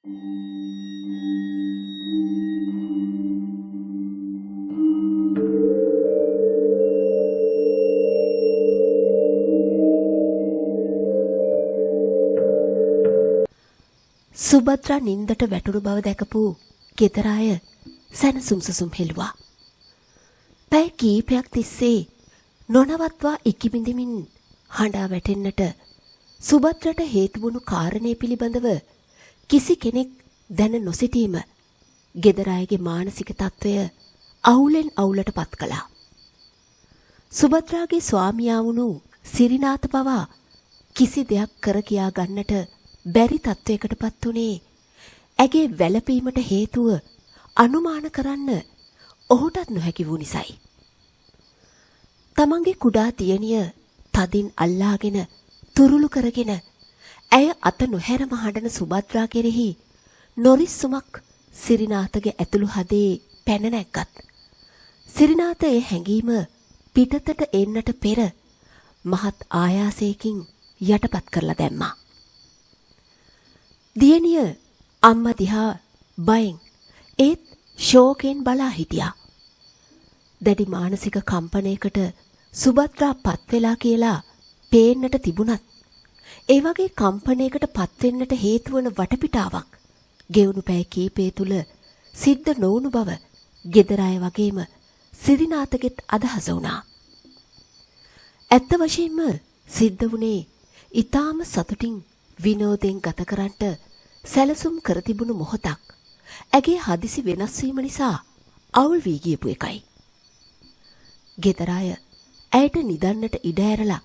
සුභද්‍රා නින්දට වැටුණු බව දැකපු ගෙදර අය සැනසුම් සුසුම් හෙළුවා. පැය කීපයක් තිස්සේ නොනවත්වා ඉකිබිඳමින් හඬා වැටෙන්නට සුභද්‍රට හේතු වුණු කාරණේ පිළිබඳව කිසි කෙනෙක් දැන නොසිටීම ගෙදර අයගේ මානසික තත්ත්වය අවුලෙන් අවුලට පත් කළා. සුභද්‍රාගේ ස්වාමියා වුණු සිරිනාත පවා කිසි දෙයක් කර කියා ගන්නට බැරි තත්වයකටපත් උනේ ඇගේ වැළපීමට හේතුව අනුමාන කරන්න ඔහුටත් නොහැකි වූ නිසයි. තමන්ගේ කුඩා දියණිය තදින් අල්ලාගෙන තුරුළු කරගෙන ඇය අත නොහැරම හඬන සුභද්‍රා කෙරෙහි නොරිස්සුමක් සිරිනාතගේ ඇතුළු හදේ පැන නැග්ගත් සිරිනාත ඒ හැඟීම පිටතට එන්නට පෙර මහත් ආයාසයකින් යටපත් කරලා දැම්මා. දියණිය අම්මා දිහා බයෙන් ඒත් ශෝකයෙන් බලා හිටියා. දැඩි මානසික කම්පනයකට සුභද්‍රා පත් වෙලා කියලා පේන්නට තිබුණත් ඒ වගේ කම්පනයකට පත් වෙන්නට හේතු වන වටපිටාවක් ගෙවුණු පැය කීපය තුල සිද්ධ නොවුණු බව ගෙදර අය වගේම සිරිනාතගෙත් අදහස වුණා. ඇත්ත වශයෙන්ම සිද්ධ වුණේ ඊටාම සතුටින් විනෝදයෙන් ගත කරන්නට සැලසුම් කර තිබුණු මොහොතක් ඇගේ හදිසි වෙනස් වීම නිසා අවුල් වී ගියපු එකයි. ගෙදර අය ඇයට නිදන්නට ඉඩ ඇරලා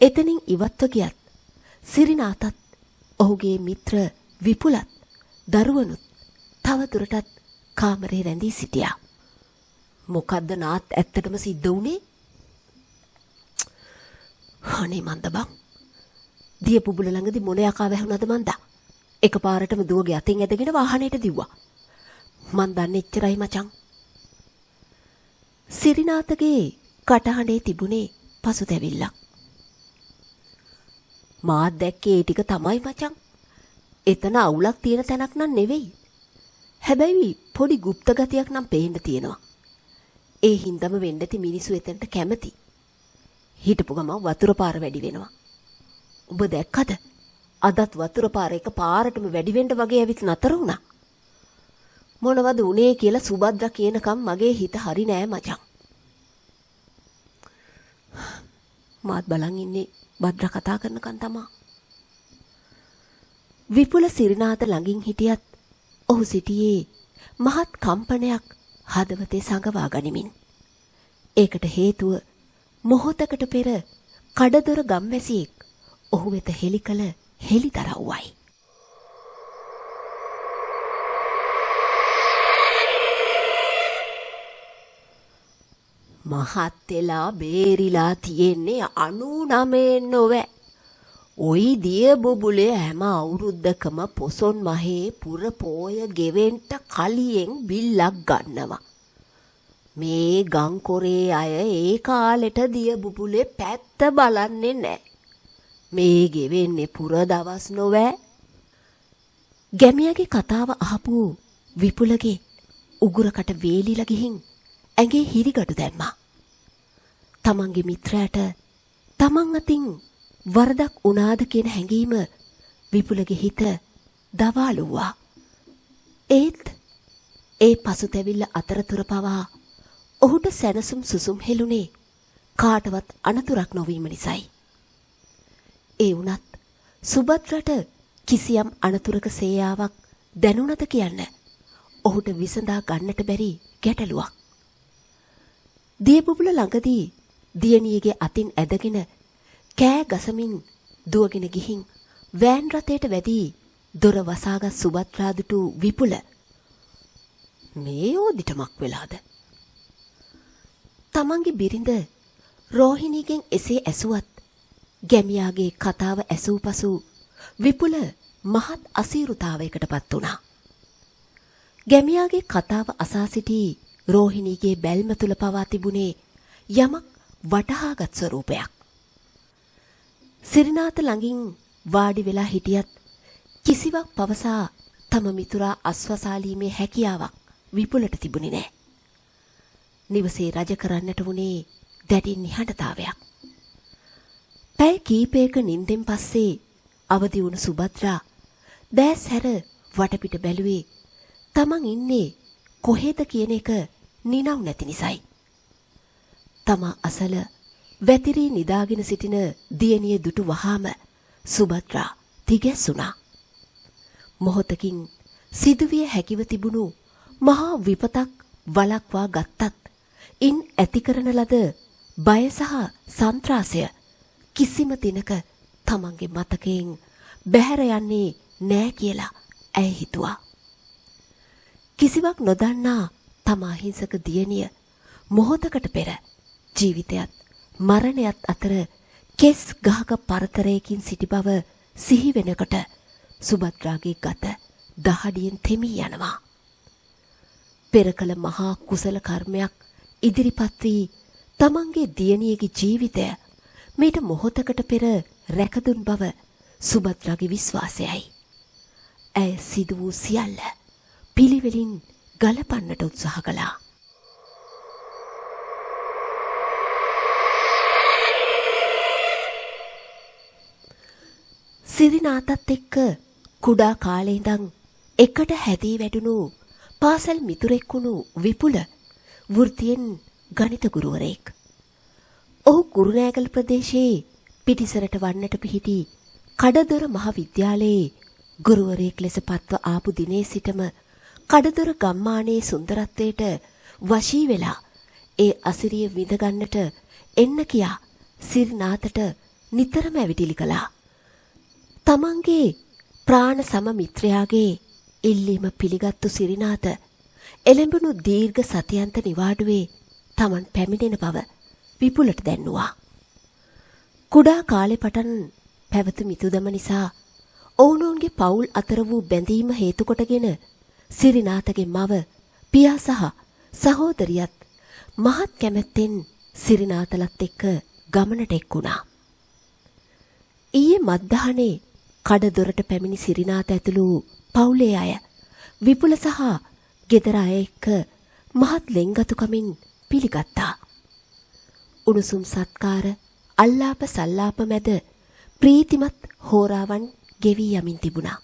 එතනින් ඉවත්ව ගියත් සිරිනාතත් ඔහුගේ මිත්‍ර විපුලත් දරුවනුත් තව දුරටත් කාමරේ රැඳී සිටියා. මොකද්ද නාත් ඇත්තටම සිද්ධ වුණේ? අනේ මන්ද බං. දිය පුබුල ළඟදී මොන යකා වැහුණාද මන්දා? එකපාරටම දුවගේ අතින් ඇදගෙන වාහනේට දිව්වා. මන් දන්නේ එච්චරයි මචං. සිරිනාතගේ කටහඬේ තිබුණේ පසුතැවිල්ලක්. මාත් දැක්කේ ඒ ටික තමයි මචං. එතන අවුලක් තියෙන තැනක් නන් නෙවෙයි. හැබැයි පොඩි গুপ্ত ගතියක් නම් පේන්න තියෙනවා. ඒ හින්දම වෙන්නති මිනිස්සු එතනට කැමති. හිටපු ගමන් වතුර පාර වැඩි වෙනවා. ඔබ දැක්කද? අදත් වතුර පාර එක පාරටම වැඩි වෙන්න වගේ ඇවිත් නතර වුණා. මොනවද උනේ කියලා සුභද්‍රා කියනකම් මගේ හිත හරි නෑ මචං. මාත් බලන් ඉන්නේ භද්‍රා කතා කරනකන් තමා. විපුල සිරිනාත ළඟින් හිටියත් ඔහු සිටියේ මහත් කම්පනයක් හදවතේ සංගවා ගනිමින්. ඒකට හේතුව මොහොතකට පෙර කඩදොර ගම්වැසියෙක් ඔහු වෙත හෙළි කළ හෙළිදරව්වයි. මහත්තෙලා බේරිලා තියෙන්නේ 99 නොවැ. ඔයි දිය බුබුලේ හැම අවුරුද්දකම පොසොන් මහේ පුර පෝය ගෙවෙන්ට කලියෙන් බිල්ලක් ගන්නවා. මේ ගංකොරේ අය ඒ කාලෙට දිය බුබුලේ පැත්ත බලන්නේ නැහැ. මේ ගෙවෙන්නේ පුර දවස් නොවැ. ගැමියාගේ කතාව අහපු විපුලගේ උගුරකට වේලිලා ගිහින් ඇඟේ හිරිගඩු දැම්මා. තමන්ගේ මිත්‍රයාට තමන් අතින් වරදක් වුණාද කියන හැඟීම විපුලගේ හිත දවාලුවා. ඒත් ඒ පසුතැවිල්ල අතරතුර පවා ඔහුට සැනසුම් සුසුම් හෙළුනේ කාටවත් අනතුරක් නොවීම නිසායි. ඒ වුණත් සුභද්‍රට කිසියම් අනතුරක සේයාවක් දැනුණද කියන්න ඔහුට විසඳා ගන්නට බැරි ගැටලුවක්. දියබුබුල ළඟදී දියණියගේ අතින් ඇදගෙන කෑ ගසමින් දුවගෙන ගිහින් වෑන් රථයට වැදී දොර වසාගත් සුභද්‍රා දුටු විපුල මේ ඕදිටමක් වෙලාද? තමන්ගේ බිරිඳ රෝහිණීගෙන් එසේ ඇසුවත් ගැමියාගේ කතාව ඇසූ පසු විපුල මහත් අසීරුතාවයකටපත් වුණා. ගැමියාගේ කතාව අසා සිටි රෝහිණීගේ බැල්ම තුල පවා තිබුණේ යමක් වටහාගත් ස්වරූපයක්. සිරිනාත ළඟින් වාඩි වෙලා හිටියත් කිසිවක් පවසා තම මිතුරා අස්වසාලීමේ හැකියාවක් විපුලට තිබුණේ නැහැ. නිවසේ රජ කරන්නට වුණේ දැඩි නිහඬතාවයක්. පැය කීපයක නිින්දෙන් පස්සේ අවදි වුණු සුභද්‍රා දැස් හැර වටපිට බැලුවේ තමන් ඉන්නේ කොහෙද කියන එක නිනව් නැති නිසායි. තමා අසල වැතිරී නිදාගෙන සිටින දියණිය දුටු වහාම සුභද්‍රා තිගැස්සුණා. මොහොතකින් සිදුවිය හැකිව තිබුණු මහා විපතක් වළක්වා ගත්තත් ඉන් ඇති කරන ලද බය සහ සන්ත්‍රාසය කිසිම දිනක තමන්ගේ මතකයෙන් බැහැර යන්නේ නෑ කියලා ඇය හිතුවා. කිසිවක් නොදන්නා තම අහිංසක දියණිය මොහොතකට පෙර ජීවිතයත් මරණයත් අතර කෙස් ගහක පරතරයකින් සිටි බව සිහි වෙනකොට සුභද්‍රාගේ ගත දහඩියෙන් තෙමී යනවා. පෙර කළ මහා කුසල කර්මයක් ඉදිරිපත් වී තමන්ගේ දියණියගේ ජීවිතය මීට මොහොතකට පෙර රැකදුන් බව සුභද්‍රාගේ විශ්වාසයයි. ඇය සිදු වූ සියල්ල පිළිවෙලින් ගලපන්නට උත්සාහ කළා. සිරිනාතත් එක්ක කුඩා කාලේ ඉඳන් එකට හැදී වැඩුණු පාසල් මිතුරෙක් වුණු විපුල වෘත්තියෙන් ගණිත ගුරුවරයෙක්. ඔහු කුරුණෑගල ප්‍රදේශයේ පිටිසරට වන්නට පිහිටි කඩදොර මහාවිද්‍යාලයේ ගුරුවරයෙක් ලෙස පත්ව ආපු දිනේ සිටම කඩදොර ගම්මානයේ සුන්දරත්වයට වශී වෙලා ඒ අසිරිය විඳ ගන්නට එන්න කියා සිරිනාතට නිතරම ඇවිටිලි කළා. තමන්ගේ ප්‍රාණ සම මිත්‍රයාගේ ඉල්ලීම පිළිගත්තු සිරිනාත එළඹුණු දීර්ඝ සතියන්ත නිවාඩුවේ තමන් පැමිණෙන බව විපුලට දැන්නුවා. කුඩා කාලේ පටන් පැවතු මිතුදම නිසා ඔවුනොවුන්ගේ පවුල් අතර වූ බැඳීම හේතු කොටගෙන සිරිනාතගේ මව පියා සහ සහෝදරියත් මහත් කැමැත්තෙන් සිරිනාතලත් එක්ක ගමනට එක්වුණා. ඊයේ මධ්‍යහනේ කඩදොරට පැමිණි සිරිනාත ඇතුළු පවුලේ අය විපුල සහ ගෙදර අය එක්ක මහත් ලෙන්ගතුකමින් පිළිගත්තා. උණුසුම් සත්කාර අල්ලාප සල්ලාප මැද ප්‍රීතිමත් හෝරාවන් ගෙවී යමින් තිබුණා.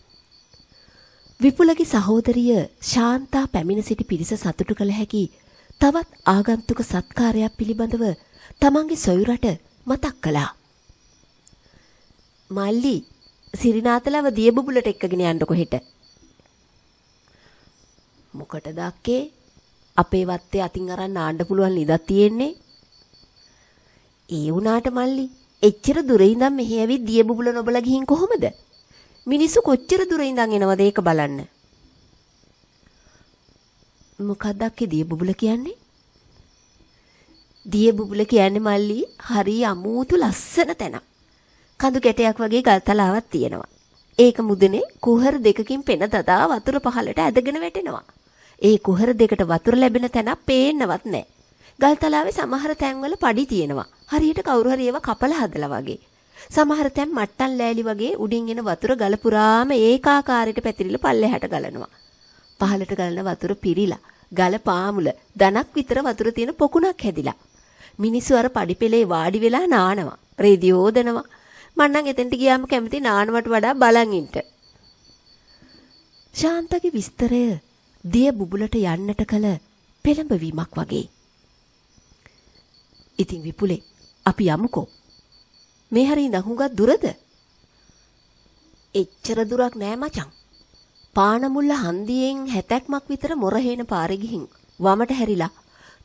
විපුලගේ සහෝදරිය ශාන්තා පැමිණ සිටි පිරිස සතුටු කළ හැකි තවත් ආගන්තුක සත්කාරයක් පිළිබඳව තමන්ගේ සොයුරට මතක් කළා. මල්ලි සිරිනාතලව දියබුබුලට එක්කගෙන යන්නකො හෙට. මොකටද අක්කේ? අපේ වත්තේ අතින් අරන් නාන්න පුළුවන් ලිදක් තියෙන්නේ. ඒ වුණාට මල්ලි එච්චර දුර ඉඳන් මෙහෙ ඇවිත් දියබුබුල නොබලා ගිහින් කොහොමද? මිනිස්සු කොච්චර දුර ඉඳන් එනවද ඒක බලන්න. මොකක්ද අක්කේ දියබුබුල කියන්නේ? දියබුබුල කියන්නේ මල්ලි හරි අමූතු ලස්සන තැනක්. කඳු කැටයක් වගේ ගල්තලාවක් තියෙනවා. ඒක මුදුනේ කුහර දෙකකින් පෙන දදා වතුර පහළට ඇදගෙන වැටෙනවා. ඒ කුහර දෙකට වතුර ලැබෙන තැනක් පේන්නවත් නැහැ. ගල්තලාවේ සමහර තැන්වල පඩි තියෙනවා. හරියට කවුරු හරි ඒවා කපලා හදලා වගේ. සමහර තැන් මට්ටම් ලෑලි වගේ උඩින් එන වතුර ගල පුරාම ඒකාකාරයට පැතිරිලා පල්ලෙහාට ගලනවා. පහළට ගලන වතුර පිරීලා ගල පාමුල දණක් විතර වතුර තියෙන පොකුණක් හැදිලා. මිනිස්සු අර පඩිපෙලේ වාඩි වෙලා නානවා. රේඩියෝ දනවා. මං නම් එතෙන්ට ගියාම කැමති නානවට වඩා බලන් ඉන්න. ශාන්තගේ විස්තරය දිය බුබුලට යන්නට කල පෙළඹවීමක් වගේ. ඉතින් විපුලේ අපි යමුකෝ. මේ හරිය ඉඳන් හුඟක් දුරද? එච්චර දුරක් නෑ මචං. පානමුල්ල හන්දියෙන් 70ක් විතර මොරහේන පාරේ ගිහින් වමට හැරිලා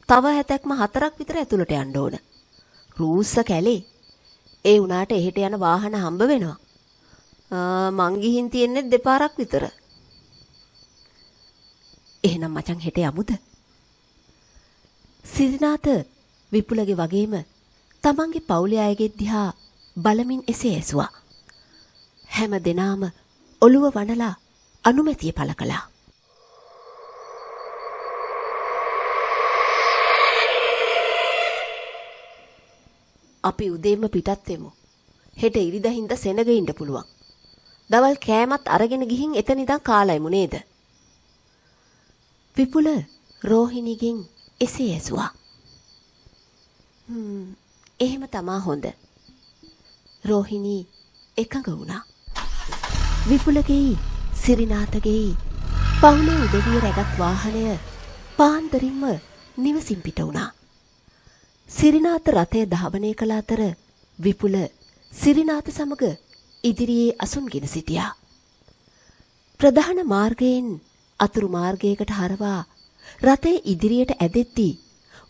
තව 4ක් විතර ඇතුළට යන්න ඕන. රූස්ස කැලේ. ඒ උනාට එහෙට යන වාහන හම්බ වෙනවා. මං ගිහින් තියන්නේ දෙපාරක් විතර. එහෙනම් මචං හෙට යමුද? සිරිනාත විපුලගේ වගේම තමන්ගේ පවුලේ අයගේ දිහා බලමින් එසේ ඇසුවා. හැම දෙනාම ඔළුව වනලා අනුමැතිය පළ කළා. අපි උදේම පිටත් වෙමු. හෙට ඉරිදා හින්දා සෙනග ඉන්න පුළුවන්. දවල් කෑමත් අරගෙන ගිහින් එතන ඉඳන් කාලයිමු නේද? විපුල රෝහිණිගෙන් එසේ ඇසුවා. එහෙම තමා හොඳ. රෝහිණී එකඟ වුණා. විපුලගේ සිරිනාතගේ පවුලේ උදවිය රැගත් වාහනය පාන්දරින්ම නිවසින් පිට වුණා. සිරිනාත රථය ධාවනය කළ අතර විපුල සිරිනාත සමග ඉදිරියේ අසුන්ගෙන සිටියා. ප්‍රධාන මාර්ගයෙන් අතුරු මාර්ගයකට හරවා රථය ඉදිරියට ඇදෙද්දී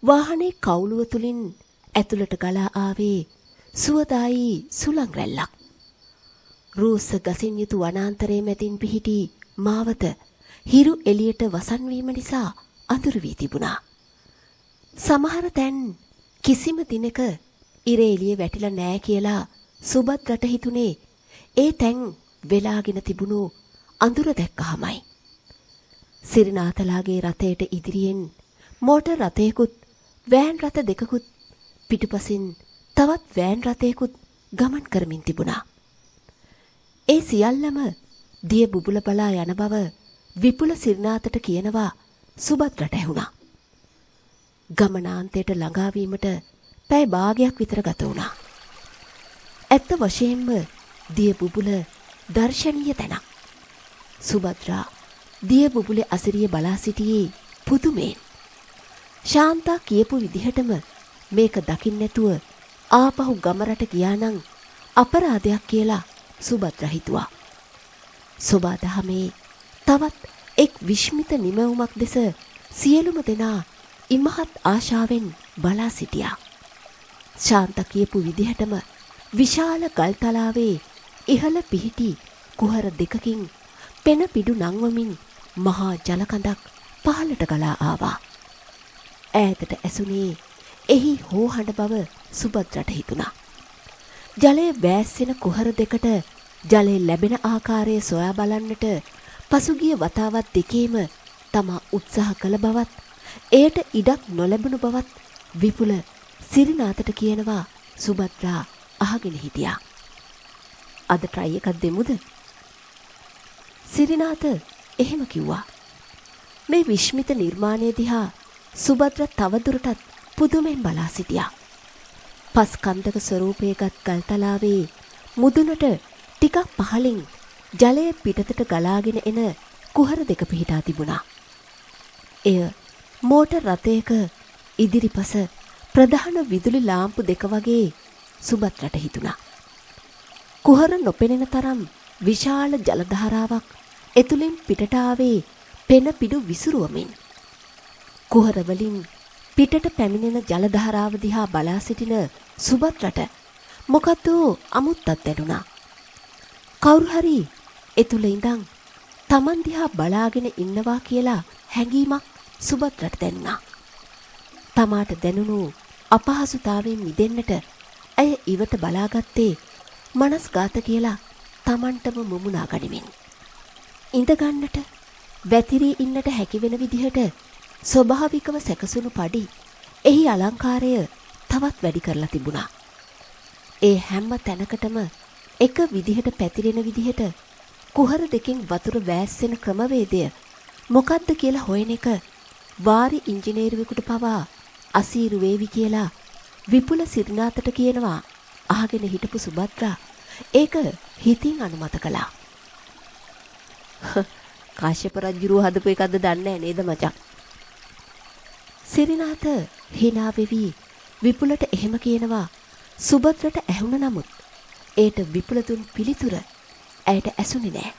වාහනේ කවුළුව තුලින් ඇතුළට ගලා ආවේ සුවදායි සුළං රැල්ලක්. රූස්ස ගසින් යුතු වනාන්තරයේ මැදින් පිහිටි මාවත හිරු එළියට වසන් වීම නිසා අඳුරු වී තිබුණා. සමහර තැන් කිසිම දිනක ඉර එළිය වැටිලා නෑ කියලා සුබද්‍රට හිතුනේ ඒ තැන් වෙලාගෙන තිබුණු අඳුර දැක්කහමයි. සිරිනාතලාගේ රථයට ඉදිරියෙන් මෝටර් රථයකුත් වෑන් රථ දෙකකුත් පිටුපසින් තවත් වෑන් රථයකුත් ගමන් කරමින් තිබුණා. ඒ සියල්ලම දිය බුබුල බලා යන බව විපුල සිරිනාතට කියනවා සුබද්‍රට ඇහුණා. ගමනාන්තයට ළඟාවීමට පැය භාගයක් විතර ගත වුණා. ඇත්ත වශයෙන්ම දිය බුබුල දර්ශනීය තැනක්. සුබද්‍රා දිය බුබුලේ අසිරිය බලා සිටියේ පුදුමයෙන්. ශාන්තා කියපු විදිහටම මේක දකින්න නැතුව ආපහු ගමරට ගියා නම් අපරාධයක් කියලා සුබද්‍රා හිතුවා. සෝබාදහමේ තවත් එක් විශ්මිත නිමවුමක් දෙස සියලුම දෙනා ඉමහත් ආශාවෙන් බලා සිටියා. ශාන්තා කියපු විදිහටම විශාල ගල්තලාවේ ඉහළ පිහිටි කුහර දෙකකින් පෙන පිඩු නංවමින් මහා ජලකඳක් පහළට ගලා ආවා. ඈතට ඇසුනේ එහි හෝහඬ බව සුබද්‍රට හිතුණා. ජලය වැස්සෙන කුහර දෙකට ජලය ලැබෙන ආකාරය සොයා බලන්නට පසුගිය වතාවත් දෙකේම තමා උත්සාහ කළ බවත් එයට ඉඩක් නොලැබුණු බවත් විපුල සිරිනාතට කියනවා සුබද්‍රා අහගෙන හිටියා. අද try එකක් දෙමුද? සිරිනාත එහෙම කිව්වා. මේ විශ්මිත නිර්මාණය දිහා සුබද්‍රා තවදුරටත් පුදුමෙන් බලා සිටියා. පස් කන්දක ස්වරූපයකට ගල්තලාවේ මුදුනට ටිකක් පහළින් ජලය පිටතට ගලාගෙන එන කුහර දෙක පිහිටා තිබුණා. එය මෝටර් රථයක ඉදිරිපස ප්‍රධාන විදුලි ලාම්පු දෙක වගේ සුබද්‍රට හිතුණා. කුහර නොපෙනෙන තරම් විශාල ජල ධාරාවක් එතුලින් පිටට ආවේ පෙන පිඩු විසිරුවමින්. කුහර වලින් පිටට පැමිණෙන ජල ධාරාව දිහා බලා සිටින සුබද්‍රට මොකද්ද අමුත්තක් දැනුණා. කවුරු හරි එතුල ඉඳන් Taman දිහා බලාගෙන ඉන්නවා කියලා හැඟීමක් සුබද්‍රට දැනුණා. තමාට දැනුණු අපහසුතාවයෙන් මිදෙන්නට ඇය ඉවත බලාගත්තේ මනස්ගත කියලා Tamanටම මුමුණා ගනිමින්. ඉඳ ගන්නට වැතිරී ඉන්නට හැකි වෙන විදිහට ස්වභාවිකව සැකසුණු පඩි එහි අලංකාරය තවත් වැඩි කරලා තිබුණා. ඒ හැම තැනකටම එක විදිහට පැතිරෙන විදිහට කුහර දෙකෙන් වතුර වැස්සෙන ක්‍රමවේදය මොකක්ද කියලා හොයන එක වාරි ඉංජිනේරුවෙකුට පවා අසීරු වේවි කියලා විපුල සිරිනාතට කියනවා අහගෙන හිටපු සුබද්‍රා ඒක හිතින් අනුමත කළා. කාශ්‍යප රජුරුව හදපු එකක්ද දන්නේ නේද මචං? සිරිනාත hina වෙවි විපුලට එහෙම කියනවා සුබද්‍රට ඇහුණ නමුත් ඒට විපුල දුන් පිළිතුර ඇයට ඇසුනේ නෑ.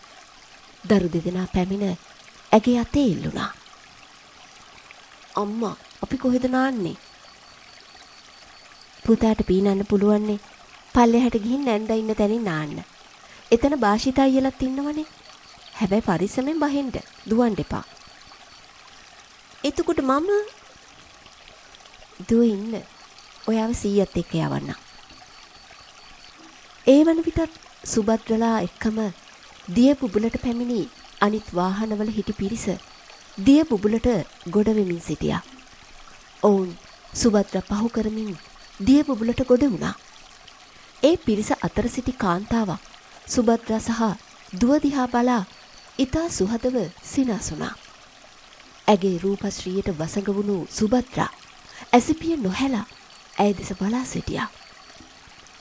දරු දෙදෙනා පැමිණ ඇගේ අතේ ඉල්ලුණා. අම්මා අපි කොහෙද නාන්නේ? පුතාට පීනන්න පුළුවන්නේ පල්ලෙහාට ගිහින් නැන්දා ඉන්න තැනින් නාන්න. එතන භාෂිතා අයියලත් ඉන්නවනේ. හැබැයි පරිස්සමෙන් බහින්න දුවන්න එපා. එතකොට මම දුව ඉන්න. ඔයාව සීයත් එක්ක යවන්න. ඒ වන විටත් සුබද්‍රලා එක්කම දිය බුබුලට පැමිණි අනිත් වාහනවල හිටි පිරිස දිය බුබුලට ගොඩ වෙමින් සිටියා. ඔවුන් සුබද්‍රා පහු කරමින් දිය බුබුලට ගොඩ වුණා. ඒ පිරිස අතර සිටි කාන්තාවක් සුබද්‍රා සහ දුව දිහා බලා ඊතා සුහදව සිනාසුණා. ඇගේ රූපශ්‍රීයට වසඟ වුණු සුභද්‍රා ඇසිපිය නොහැලා ඇය දෙස බලා සිටියා.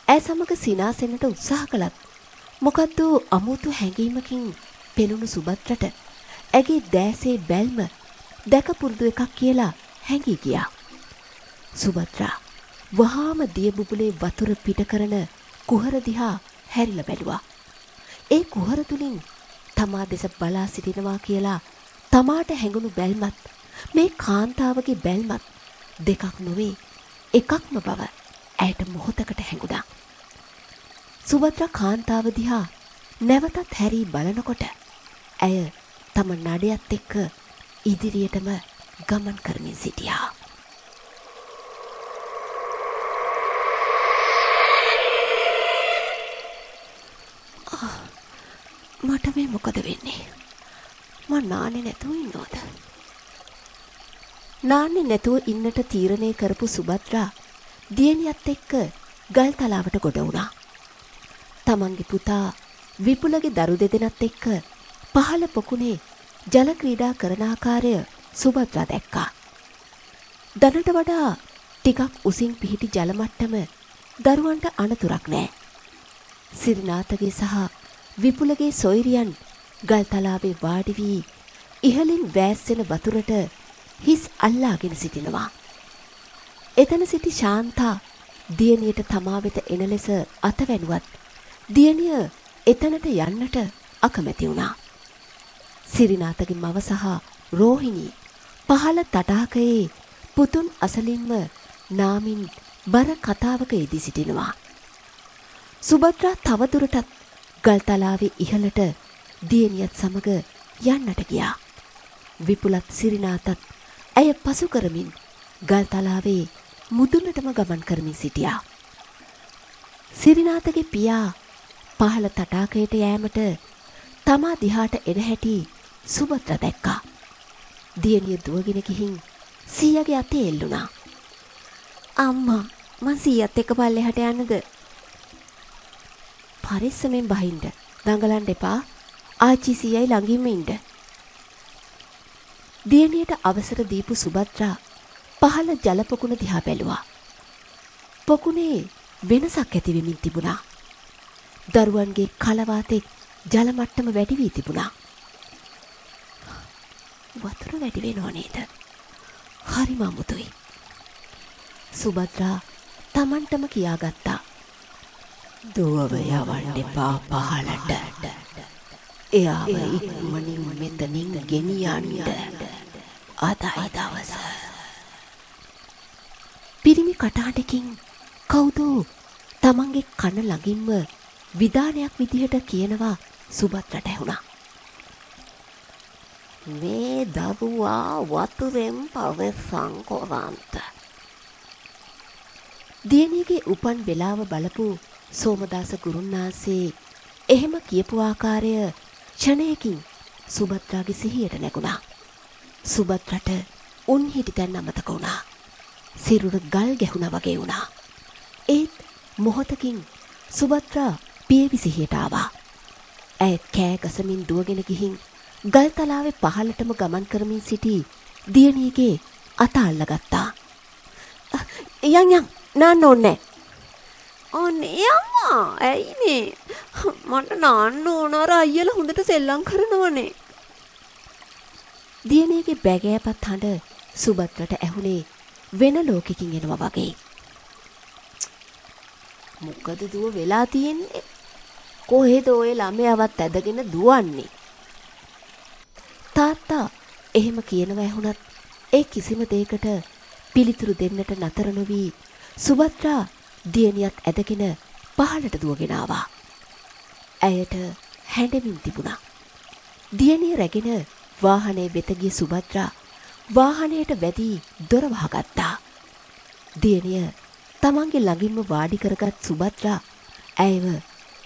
ඇය සමග සිනාසෙන්නට උත්සාහ කළත් මොකද්ද අමුතු හැඟීමකින් පෙනුණු සුභද්‍රට ඇගේ දෑසේ බැල්ම දැකපුරුදු එකක් කියලා හැඟී ගියා. සුභද්‍රා වහාම දිය බුබුලේ වතුර පිට කරන කුහර දිහා හැරිලා බැලුවා. ඒ කුහර තුලින් තමා දෙස බලා සිටිනවා කියලා තමාට හැඟුණු බැල්මත් මේ කාන්තාවගේ බැල්මත් දෙකක් නොවේ එකක්ම බව ඇයට මොහොතකට හැඟුණා. සුභද්‍රා කාන්තාව දිහා නැවතත් හැරී බලනකොට ඇය තම නඩයත් එක්ක ඉදිරියටම ගමන් කරමින් සිටියා. මට මේ මොකද වෙන්නේ? මං නාන්නේ නැතුව ඉන්නවද? නාන්නේ නැතුව ඉන්නට තීරණය කරපු සුභද්‍රා දියණියත් එක්ක ගල් තලාවට ගොඩ වුණා. තමන්ගේ පුතා විපුලගේ දරු දෙදෙනත් එක්ක පහළ පොකුණේ ජල ක්‍රීඩා කරන ආකාරය සුභද්‍රා දැක්කා. දනට වඩා ටිකක් උසින් පිහිටි ජල මට්ටම දරුවන්ට අනතුරක් නැහැ. සිරිනාතගේ සහ විපුලගේ සොයුරියන් ගල් තලාවේ වාඩි වී ඉහළින් වැස්සෙන වතුරට හිස් අල්ලාගෙන සිටිනවා. එතන සිටි ශාන්තා දියණියට තමා වෙත එන ලෙස අතවැනුවත් දියණිය එතනට යන්නට අකමැති වුණා. සිරිනාතගේ මව සහ රෝහිණී පහළ තටාකයේ පුතුන් අසලින්ම නාමින් බර කතාවක යෙදී සිටිනවා. සුභද්‍රා තවදුරටත් ගල්තලාවේ ඉහළට දියණියත් සමග යන්නට ගියා. විපුලත් සිරිනාතත් ඇය පසු කරමින් ගල්තලාවේ මුදුනටම ගමන් කරමින් සිටියා. සිරිනාතගේ පියා පහළ තටාකයට යෑමට තමා දිහාට එන හැටි සුභද්‍රා දැක්කා. දියණිය දුවගෙන ගිහින් සීයාගේ අතේ එල්ලුණා. අම්මා මං සීයාත් එක්ක පල්ලෙහාට යන්නද? පරිස්සමෙන් බහින්න. දඟලන්න එපා. ආච්චි සීයයි ළඟින්ම ඉන්න. දියණියට අවසර දීපු සුභද්‍රා පහළ ජල පොකුණ දිහා බැලුවා. පොකුණේ වෙනසක් ඇති වෙමින් තිබුණා. දරුවන්ගේ කලවාතේ ජල මට්ටම වැඩි වී තිබුණා. වතුර වැඩි වෙනව නේද? හරිම අමුතුයි. සුභද්‍රා තමන්ටම කියාගත්තා. දුවව යවන්න එපා පහළට. එයාව ඉක්මනින් මෙතනින් ගෙනියන්න. අදයි දවස. පිරිමි කටහඬකින් කවුද තමන්ගේ කන ළඟින්ම විධානයක් විදිහට කියනවා සුභද්‍රට ඇහුණා. මේ දරුවා වතුරෙන් පවසන් කොරන්ත. දියණියගේ උපන් වෙලාව බලපු සෝමදාස ගුරුන්නාන්සේ එහෙම කියපු ආකාරය ක්ෂණයකින් සුභද්‍රාගේ සිහියට නැගුණා. සුභද්‍රට උන් හිටි තැන් අමතක වුණා. සිරුර ගල් ගැහුණා වගේ වුණා. ඒත් මොහොතකින් සුභද්‍රා පියවි සිහියට ආවා. ඇය කෑ ගසමින් දුවගෙන ගිහින් ගල් තලාවේ පහළටම ගමන් කරමින් සිටි දියණියගේ අත අල්ලගත්තා. යන් නාන්න ඕනේ. අනේ අම්මා ඇයි මේ? මට නාන්න ඕන අර අයියලා හොඳට සෙල්ලම් කරනවනේ. දියණියගේ බැගෑපත් හඬ සුභද්‍රට ඇහුනේ වෙන ලෝකෙකින් එනවා වගේ. මොකද දුව වෙලා තියෙන්නේ? කොහෙද ඔය ළමයාවත් ඇදගෙන දුවන්නේ? තාත්තා එහෙම කියනවා ඇහුණත් ඒ කිසිම දෙයකට පිළිතුරු දෙන්නට නතර නොවි සුභද්‍රා දියණියත් ඇදගෙන පහළට දුවගෙන ආවා. ඇයට හැඬෙමින් තිබුණා. දියණිය රැගෙන වාහනේ වෙත ගිය සුභද්‍රා වාහනයට වැදී දොර වහගත්තා. දියණිය තමන්ගේ ළඟින්ම වාඩි කරගත් සුභද්‍රා ඇයව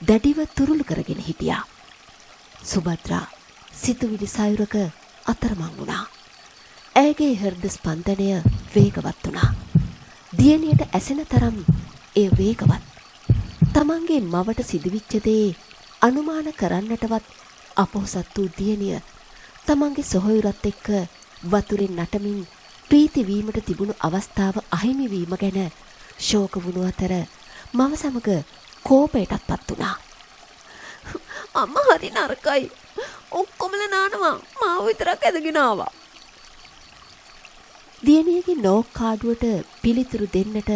දැඩිව තුරුළු කරගෙන හිටියා. සුභද්‍රා සිතුවිලි සයුරක අතරමං වුණා. ඇයගේ හෘද ස්පන්දනය වේගවත් වුණා. දියණියට ඇසෙන තරම් එය වේගවත්. තමන්ගේ මවට සිදුවිච්ච දේ අනුමාන කරන්නටවත් අපොහසත් වූ දියණිය තමන්ගේ සොහොයුරත් එක්ක වතුරෙන් නටමින් ප්‍රීති වීමට තිබුණු අවස්ථාව අහිමි වීම ගැන ශෝක වුණු අතර මව සමග කෝපයටත්පත් වුණා. අම්මා හරි නරකයි. ඔක්කොමල නානවා. මාව විතරක් ඇදගෙන ආවා. දියණියගේ නෝක් කාඩුවට පිළිතුරු දෙන්නට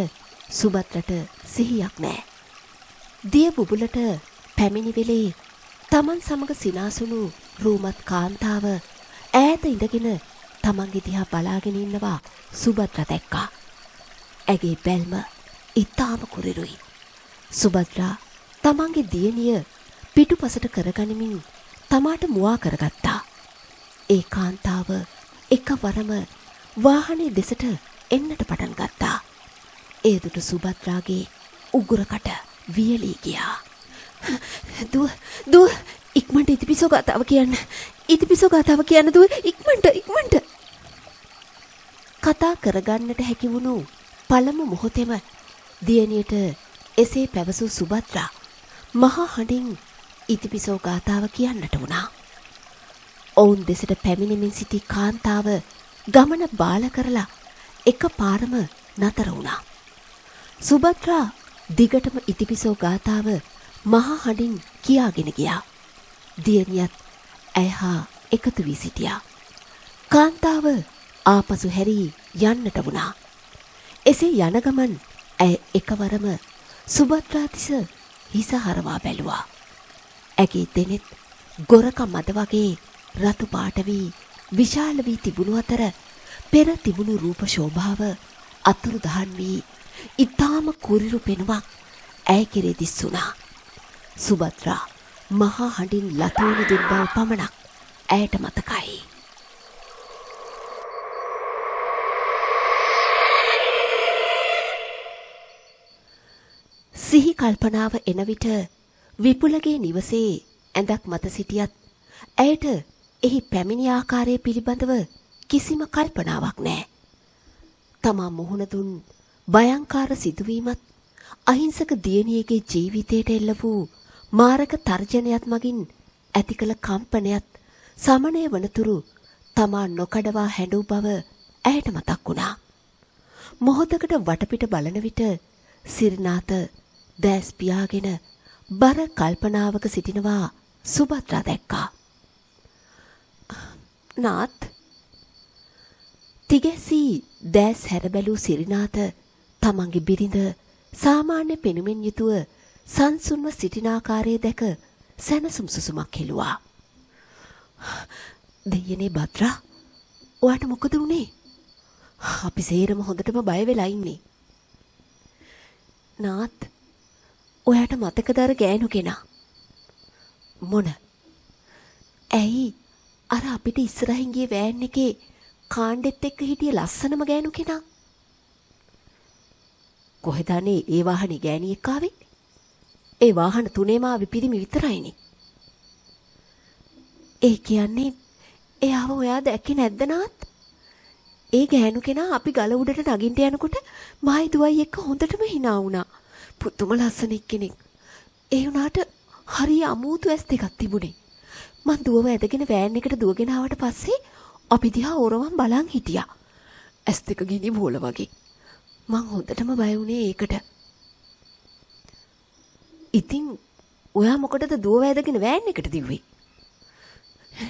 සුභද්‍රට සිහියක් නැහැ. දිය බුබුලට පැමිණි වෙලේ තමන් සමග සිනාසුණු රූමත් කාන්තාව ඈත ඉඳගෙන තමන්ගේ දිහා බලාගෙන ඉන්නවා සුභද්‍රා දැක්කා. ඇගේ බැල්ම ඉතාම කුරිරුයි. සුභද්‍රා තමන්ගේ දියණිය පිටුපසට කරගනිමින් තමාට මුවා කරගත්තා. ඒ කාන්තාව එකවරම වාහනේ දෙසට එන්නට පටන් ගත්තා. ඒ දුටු සුභද්‍රාගේ උගුරකට වියලී ගියා. දුව ඉක්මනට ඉතිපිසෝ ගාතාව කියන්න. ඉතිපිසෝ ගාතාව කියන්න දුව ඉක්මනට. කතා කරගන්නට හැකි වුණු පළමු මොහොතේම දියණියට එසේ පැවසූ සුභද්‍රා මහා හඬින් ඉතිපිසෝ ගාතාව කියන්නට වුණා. ඔවුන් දෙසට පැමිණෙමින් සිටි කාන්තාව ගමන බාල කරලා එකපාරම නතර වුණා. සුභද්‍රා දිගටම ඉතිපිසෝ ගාතාව මහා හඬින් කියාගෙන ගියා. දියණියත් ඇය හා එකතු වී සිටියා. කාන්තාව ආපසු හැරී යන්නට වුණා. එසේ යන ගමන් ඇය එකවරම සුභද්‍රා දිස හිස හරවා බැලුවා. ඇගේ දෙනෙත් ගොරක මද වගේ රතු පාට වී විශාල වී තිබුණු අතර පෙර තිබුණු රූප ශෝභාව අතුරුදහන් වී ඉතාම කුරිරු පෙනුමක් ඇය කෙරේ දිස්සුණා. සුභද්‍රා මහා හඬින් ලතෝනි දුන් බව පමණක් ඇයට මතකයි. සිහි කල්පනාව එන විට විපුලගේ නිවසේ ඇඳක් මත සිටියත් ඇයට එහි පැමිණි ආකාරය පිළිබඳව කිසිම කල්පනාවක් නැහැ. තමා මුහුණ දුන් භයංකාර සිදුවීමත් අහිංසක දියණියගේ ජීවිතයට එල්ල වූ මාරක තර්ජනයත් මගින් ඇති කළ කම්පනයත් සමනය වනතුරු තමා නොකඩවා හැඬු බව ඇයට මතක් වුණා. මොහොතකට වටපිට බලන විට සිරිනාත දැස් පියාගෙන බර කල්පනාවක සිටිනවා සුභද්‍රා දැක්කා. නාත් තිගැසී දැස් හැරබැලූ සිරිනාත තමන්ගේ බිරිඳ සාමාන්‍ය පෙනුමෙන් යුතුව සංසුන්ව සිටිනාකාරය දැක සැනසුම් සුසුමක් හෙළුවා. දෙයනේ භද්‍රා, ඔයාට මොකද වුනේ? අපි සේරම හොඳටම බය වෙලා ඉන්නේ. නාත්, ඔයාට මතකද අර ගෑනු කෙනා? මොන? ඇයි අර අපිට ඉස්සරහින් ගිය වෑන් එකේ කාණ්ඩෙත් එක්ක හිටිය ලස්සනම ගෑනු කෙනා? කොහෙද අනේ ඒ වාහනේ ගෑණියෙක් ආවේ? ඒ වාහන තුනේම ආවේ පිරිමි විතරයිනේ. ඒ කියන්නේ එයාව ඔයා දැක්කේ නැද්ද නාත්? ඒ ගෑනු කෙනා අපි ගල උඩට නගින්න යනකොට මායි දුවයි එක්ක හොඳටම hina වුණා. පුදුම ලස්සන කෙනෙක්. ඒ වුණාට හරිය අමුතු ඇස් දෙකක් තිබුණේ. මං දුවව ඇදගෙන වෑන් එකට දුවගෙන ආවට පස්සේ අපි දිහා ඕරවම් බලන් හිටියා. ඇස් දෙක ගිනි බෝල වගේ. මං හොඳටම බය වුණේ ඒකට. ඉතින් ඔයා මොකටද දුවව ඇදගෙන වෑන් එකට දිව්වේ?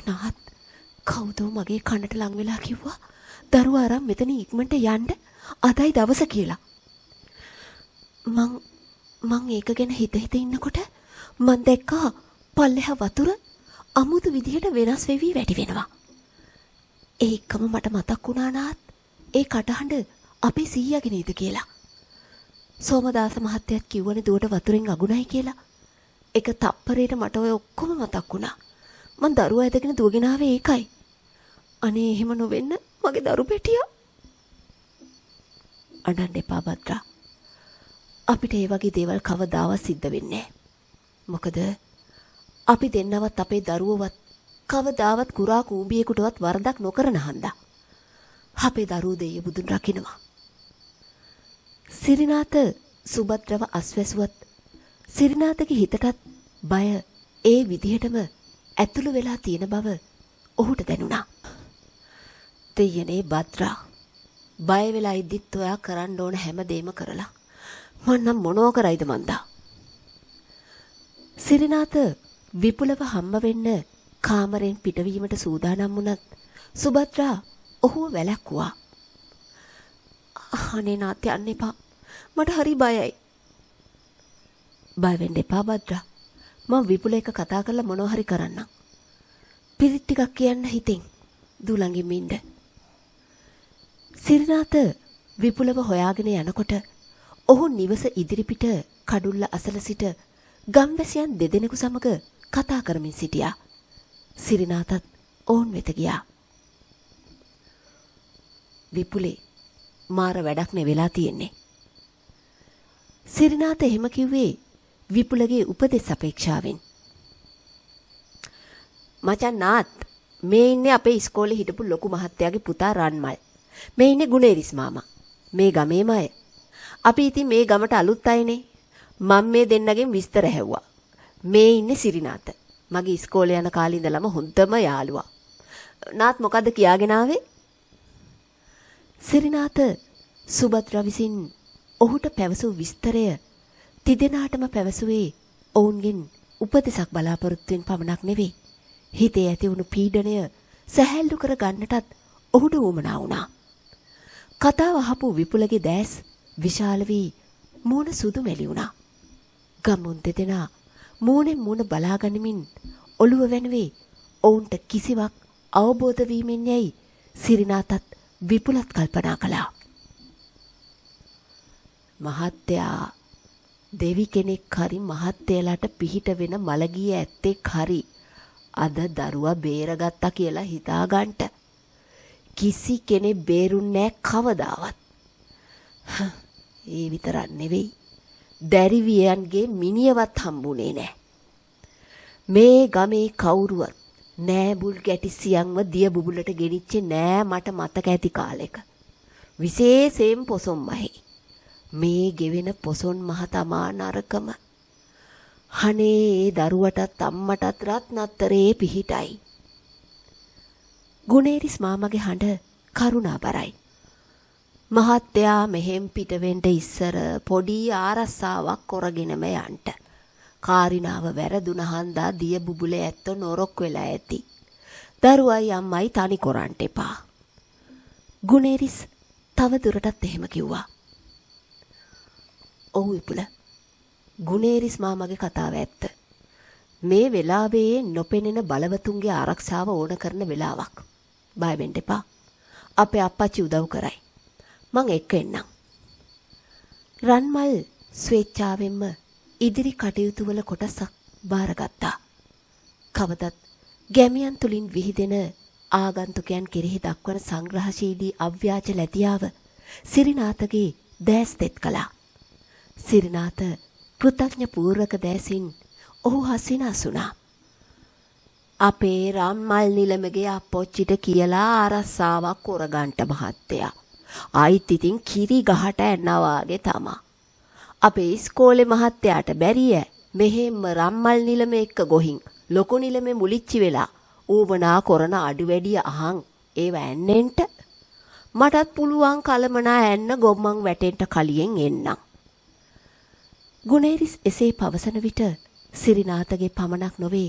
නාත්, කවුද මගේ කනට ලං වෙලා කිව්වා දරුවා අරන් මෙතන ඉක්මනට යන්න අදයි දවස කියලා. මං ඒක ගැන හිත ඉන්නකොට මං දැක්කා පල්ලෙහා වතුර අමුතු විදිහට වෙනස් වෙවි වැඩි වෙනවා. ඒකම මට මතක් වුණා නාත් ඒ කටහඬ අපේ සීයාගේ නේද කියලා. සෝමදාස මහත්තයාත් කිව්වනේ දුවට වතුරෙන් අගුණයි කියලා. ඒක තප්පරේට මට ඔය ඔක්කොම මතක් වුණා. මං දරුවා ඇදගෙන දුවගෙන ආවේ ඒකයි. අනේ එහෙම නොවෙන්න මගේ දරු පැටියා. අඬන්න එපා භද්‍රා. අපිට ඒ වගේ දේවල් කවදාවත් සිද්ධ වෙන්නේ නැහැ. මොකද අපි දෙන්නවත් අපේ දරුවවත් කවදාවත් කුරා කූඹියෙකුටවත් වරදක් නොකරන හන්දා. අපේ දරුවෝ දෙය බුදුන් රකින්නවා. සිරිනාත සුභද්‍රව අස්වැසුවත් සිරිනාතගේ හිතටත් බය ඒ විදිහටම ඇතුළු වෙලා තියෙන බව ඔහුට දැනුණා. දෙයනේ භද්‍රා, බය වෙලා ඉද්දිත් ඔයා කරන්න ඕන හැමදේම කරලා මං නම් මොනෝ කරයිද මන්දා. සිරිනාත විපුලව හම්බ වෙන්න කාමරෙන් පිටවීමට සූදානම් වුණත් සුභද්‍රා ඔහුව වැළැක්වුවා. අනේ නාත් යන්න එපා. මට හරි බයයි. බය වෙන්න එපා භද්‍රා. මම විපුල එක කතා කරලා මොනවා හරි කරන්නම්. පිරිත් ටිකක් කියන්න හිතෙන්. දුලංගෙම ඉන්න. සිරිනාත විපුලව හොයාගෙන යනකොට ඔහු නිවස ඉදිරිපිට කඩුල්ල අසල සිට ගම්වැසියන් දෙදෙනෙකු සමග කතා කරමින් සිටියා. සිරිනාතත් ඔවුන් වෙත ගියා. විපුලේ මාර වැඩක් නෙවෙලා තියෙන්නේ. සිරිනාත එහෙම කිව්වේ විපුලගේ උපදෙස් අපේක්ෂාවෙන්. මචන් නාත් මේ ඉන්නේ අපේ ඉස්කෝලේ හිටපු ලොකු මහත්තයාගේ පුතා රන්මල්. මේ ඉන්නේ ගුණේරිස් මාමා. මේ ගමේම අය. අපි ඉතින් මේ ගමට අලුත් අයනේ. මම මේ දෙන්නගෙන් විස්තර ඇහුවා. මේ ඉන්නේ සිරිනාත. මගේ ඉස්කෝලේ යන කාලේ ඉඳලම හොඳම යාළුවා. නාත් මොකද්ද කියාගෙන ආවේ? සිරිනාත සුභද්‍රා විසින් ඔහුට පැවසූ විස්තරය තිදෙනාටම පැවසුවේ ඔවුන්ගෙන් උපදෙසක් බලාපොරොත්තුවෙන් පමණක් නෙවෙයි. හිතේ ඇති වුණු පීඩනය සැහැල්ලු කර ගන්නටත් ඔහුට උවමනා වුණා. කතාව අහපු විපුලගේ දැස් විශාල වී මූණ සුදු මෙලි වුණා. ගම්මුන් දෙදෙනා මූණෙන් මූණ බලාගනිමින් ඔළුව වැනුවේ ඔවුන්ට කිසිවක් අවබෝධ වීමෙන් යයි සිරිනාතත් විපුලත් කල්පනා කළා. මහත්තයා දෙවි කෙනෙක් හරි මහත්තයලාට පිහිට වෙන මලගිය ඇත්තෙක් හරි අද දරුවා බේරගත්තා කියලා හිතාගන්ට කිසි කෙනෙක් බේරුන්නේ කවදාවත්. ඒ විතරක් නෙවෙයි දැරිවියන්ගේ මිනියවත් හම්බුනේ නැහැ. මේ ගමේ කවුරුවත් නෑබුල් ගැටි සියන්ව දිය බුබුලට ගෙනිච්චේ නෑ මට මතක ඇති කාලෙක. විශේෂයෙන් පොසොන් මහේ. මේ ගෙවෙන පොසොන් මහ තමා නරකම. අනේ ඒ දරුවටත් අම්මටත් රත්නත්තරේ පිහිටයි. ගුණේරිස් මාමගේ හඬ කරුණාබරයි. මහත්තයා මෙහෙම් පිටවෙන්න ඉස්සර පොඩි ආරස්සාවක් කරගෙනම යන්න. කාරිනාව වැරදුන හන්දා දිය බුබුලේ ඇත්ත නොරොක් වෙලා ඇති. දරුවයි අම්මයි තනි කරන්න එපා. ගුණේරිස් තව දුරටත් එහෙම කිව්වා. ඔව් විපුල. ගුණේරිස් මාමගේ කතාව ඇත්ත. මේ වෙලාවේ නොපෙනෙන බලවතුන්ගේ ආරක්ෂාව ඕන කරන වෙලාවක්. බය වෙන්න එපා. අපේ අප්පච්චි උදව් කරයි. මං එක්ක එන්නම්. රන්මල් ස්වේච්ඡාවෙන්ම ඉදිරි කටයුතු වල කොටසක් බාරගත්තා. කවදත් ගැමියන් තුලින් විහිදෙන ආගන්තුකයන් කෙරෙහි දක්වන සංග්‍රහශීලී අව්‍යාජ ලැබියාව සිරිනාතගේ දැස් තෙත් කළා. සිරිනාත කෘතඥ පූර්වක දැසින් ඔහු හසිනාසුණා. අපේ රන්මල් නිලමගේ අප්පොච්චිට කියලා ආරස්සාවක් කරගන්ට මහත්තයා. ආයිත් ඉතින් කිරි ගහට ඇන්නා වාගේ තමා. අපේ ඉස්කෝලේ මහත්තයාට බැරිය මෙහෙම්ම රම්මල් නිලම එක්ක ගොහින් ලොකු නිලමේ මුලිච්චි වෙලා ඌවනා කරන අඩු වැඩි අහන් ඒව ඇන්නෙන්ට මටත් පුළුවන් කලමනා ඇන්න ගොම්මන් වැටෙන්න කලියෙන් එන්නම්. ගුණේරිස් එසේ පවසන විට සිරිනාතගේ පමණක් නොවේ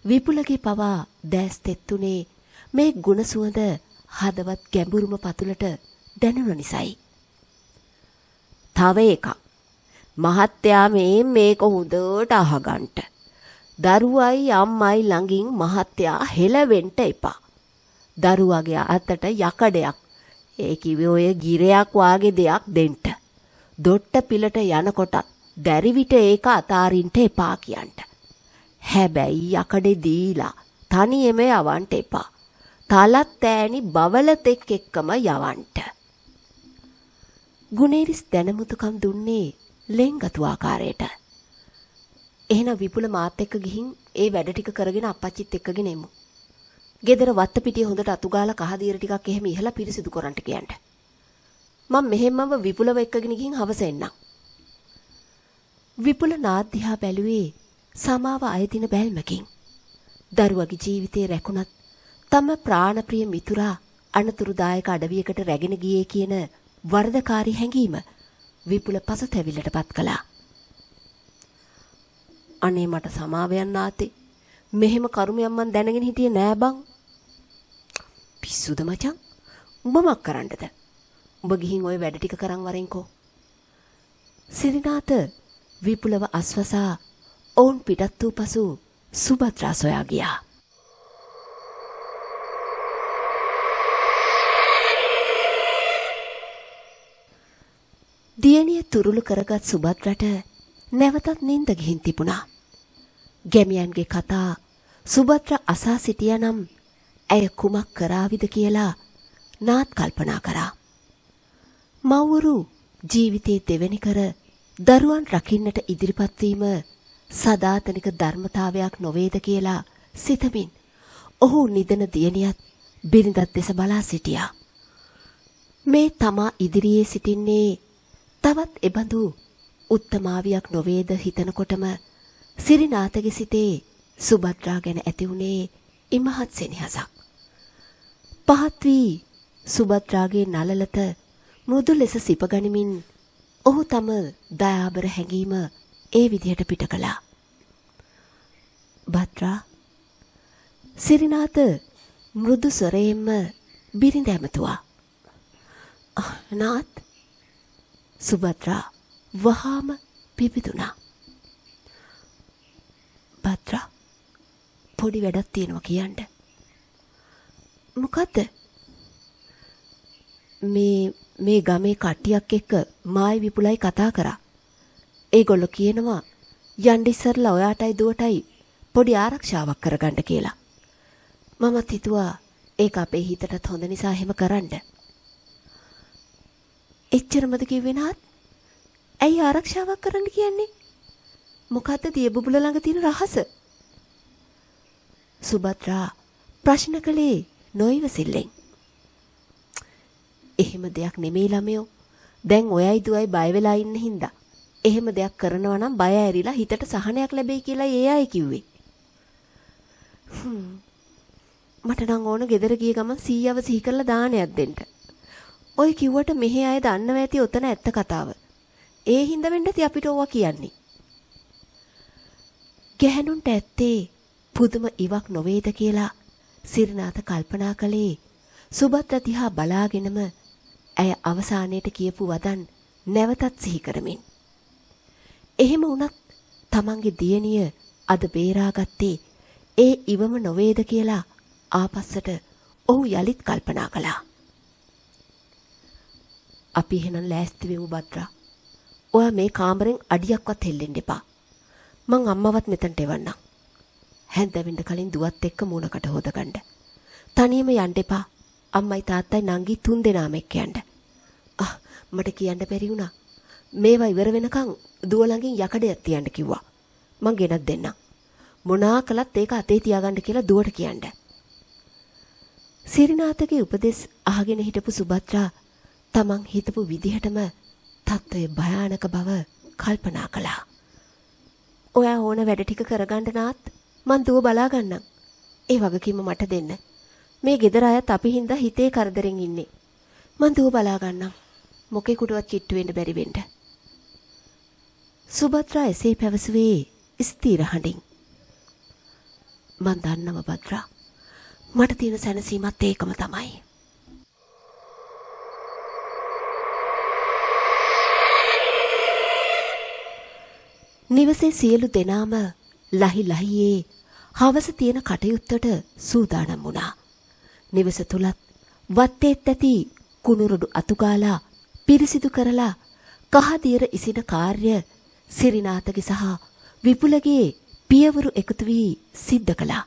විපුලගේ පවා දැස් තෙත්තුනේ මේ ගුණ සුවඳ හදවත් ගැඹුරුම පතුලට දැනුන නිසයි. තව එකක්. මහත්තයා මේක හොඳට අහගන්ට. දරුවයි අම්මයි ළඟින් මහත්තයා හෙලවෙන්න එපා. දරුවගේ අතට යකඩයක්, ඒ කිව්වේ ඔය ගිරයක් වාගේ දෙයක් දෙන්න. දොට්ට පිලට යනකොටත් දැරිවිට ඒක අතාරින්න එපා කියන්න. හැබැයි යකඩේ දීලා තනියෙම යවන්න එපා. තලත් ඈනි බවලතෙක් එක්කම යවන්න. ගුණේරිස් දැනමුතුකම් දුන්නේ ලෙන්ගතු ආකාරයට. එහෙනම් විපුල මාත් එක්ක ගිහින් ඒ වැඩ ටික කරගෙන අප්පච්චිත් එක්කගෙන එමු. ගෙදර වත්ත පිටිය හොඳට අතුගාලා කහදියර ටිකක් එහෙම ඉහලා පිරිසිදු කරන්ට කියන්න. මම මෙහෙම්මව විපුලව එක්කගෙන ගිහින් හවස එන්නම්. විපුල නාත් දිහා බැලුවේ සමාව අයදින බැල්මකින්. දරුවගේ ජීවිතේ රැකුණත් තම ප්‍රාණප්‍රිය මිතුරා අනතුරුදායක අඩවියකට රැගෙන ගියේ කියන වරදකාරී හැඟීම විපුල පසුතැවිල්ලට පත් කළා. අනේ මට සමාව යන්න ආතේ. මෙහෙම කරුමයක් මන් දැනගෙන හිටියේ නෑ බං. පිස්සුද මචං? උඹ මක් කරන්නද? උඹ ගිහින් ওই වැඩ ටික කරන් වරෙන්කෝ. සිරිනාත විපුලව අස්වසා ඔවුන් පිටත් වූ පසු සුභද්‍රා සොයා ගියා. දියණිය තුරුළු කරගත් සුභද්‍රට නැවතත් නිින්ද ගිහින් තිබුණා. ගැමියන්ගේ කතා සුභද්‍ර අසා සිටියානම් ඇය කුමක් කරාවිද කියලා නාත් කල්පනා කරා. මව්වරු ජීවිතේ දෙවෙනි කර දරුවන් රකින්නට ඉදිරිපත් වීම සදාතනික ධර්මතාවයක් නොවේද කියලා සිතමින් ඔහු නිදන දියණියත් බිරිඳත් දෙස බලා සිටියා. මේ තමා ඉදිරියේ සිටින්නේ තවත් එබඳු උත්තමාවියක් නොවේද හිතනකොටම සිරිනාතගේ සිතේ සුභද්‍රා ගැන ඇති වුණේ ඉමහත් සෙනෙහසක්. පහත් වී සුභද්‍රාගේ නළලත මෘදු ලෙස සිපගනිමින් ඔහු තම දයාබර හැඟීම ඒ විදිහට පිට කළා. භද්‍රා සිරිනාත මෘදු ස්වරයෙන්ම බිරිඳ ඇමතුවා. නාත් සුභද්‍රා වහාම පිපිතුණා. භද්‍රා පොඩි වැඩක් තියෙනවා කියන්න. මොකද්ද? මේ ගමේ කට්ටියක් එක්ක මායි විපුලයි කතා කරා. ඒගොල්ලෝ කියනවා යන්න ඉස්සරලා ඔයාටයි දුවටයි පොඩි ආරක්ෂාවක් කරගන්න කියලා. මමත් හිතුවා ඒක අපේ හිතටත් හොඳ නිසා එහෙම කරන්න. එච්චරමද කිව්වේ නාත්? ඇයි ආරක්ෂාවක් කරන්න කියන්නේ? මොකද්ද දියබුබුල ළඟ තියෙන රහස? සුභද්‍රා ප්‍රශ්න කළේ නොයිවසිල්ලෙන්. එහෙම දෙයක් නෙමෙයි ළමයෝ. දැන් ඔයයි දුවයි බය වෙලා ඉන්න හින්දා එහෙම දෙයක් කරනවා නම් බය ඇරිලා හිතට සහනයක් ලැබෙයි කියලා ඒ අය කිව්වේ. මට නම් ඕන ගෙදර ගිය ගමන් සීයව සිහි කරලා දානයක් දෙන්න. ඔය කිව්වට මෙහි අය දන්නව ඇති ඔතන ඇත්ත කතාව. ඒ හින්දා වෙන්න ඇති අපිට ඕවා කියන්නේ. ගැහණුන්ට ඇත්තේ පුදුම ඉවක් නොවේද කියලා සිරිනාත කල්පනා කළේ සුභද්‍ර දිහා බලාගෙනම ඇය අවසානයේට කියපු වදන් නැවතත් සිහි කරමින්. එහෙම වුණත් තමන්ගේ දියණිය අද බේරාගත්තේ ඒ ඉවම නොවේද කියලා ආපස්සට ඔහු යලිත් කල්පනා කළා. අපි එහෙනම් ලෑස්ති වෙමු භද්‍රා. ඔයා මේ කාමරෙන් අඩියක්වත් හෙල්ලෙන්න එපා. මං අම්මවත් මෙතනට එවන්නම්. හැන්දවෙන්න කලින් දුවත් එක්ක මූණකට හොදගන්න. තනියම යන්න එපා. අම්මයි තාත්තයි නංගි 3 දෙනාම එක්ක යන්න. මට කියන්න බැරි වුණා. මේවා ඉවර වෙනකන් දුව ළඟින් යකඩයක් තියන්න කිව්වා. මං ගෙනත් දෙන්නම්. මොනා කළත් ඒක අතේ තියාගන්න කියලා දුවට කියන්න. සිරිනාතගේ උපදෙස් අහගෙන හිටපු සුභද්‍රා තමන් හිතපු විදිහටම තත්ත්වයේ භයානක බව කල්පනා කළා. ඔයා ඕන වැඩ ටික කරගන්න නාත් මං දුව බලා ගන්නම්. ඒ වගකීම මට දෙන්න. මේ ගෙදර අයත් අපි හින්දා හිතේ කරදරෙන් ඉන්නේ. මං දුව බලා ගන්නම්. මොකෙකුටවත් කිට්ටු වෙන්න බැරි වෙන්න. සුභද්‍රා එසේ පැවසුවේ ස්ථීර හඬින්. මං දන්නවා භද්‍රා. මට තියෙන සැනසීමත් ඒකම තමයි. නිවසේ සියලු දෙනාම ලහි ලහියේ හවස තියෙන කටයුත්තට සූදානම් වුණා. නිවස තුලත් වත්තේත් ඇති කුණුරුඩු අතුගාලා පිරිසිදු කරලා කහදියර ඉසින කාර්ය සිරිනාතගේ සහ විපුලගේ පියවරු එකතු වී සිද්ධ කළා.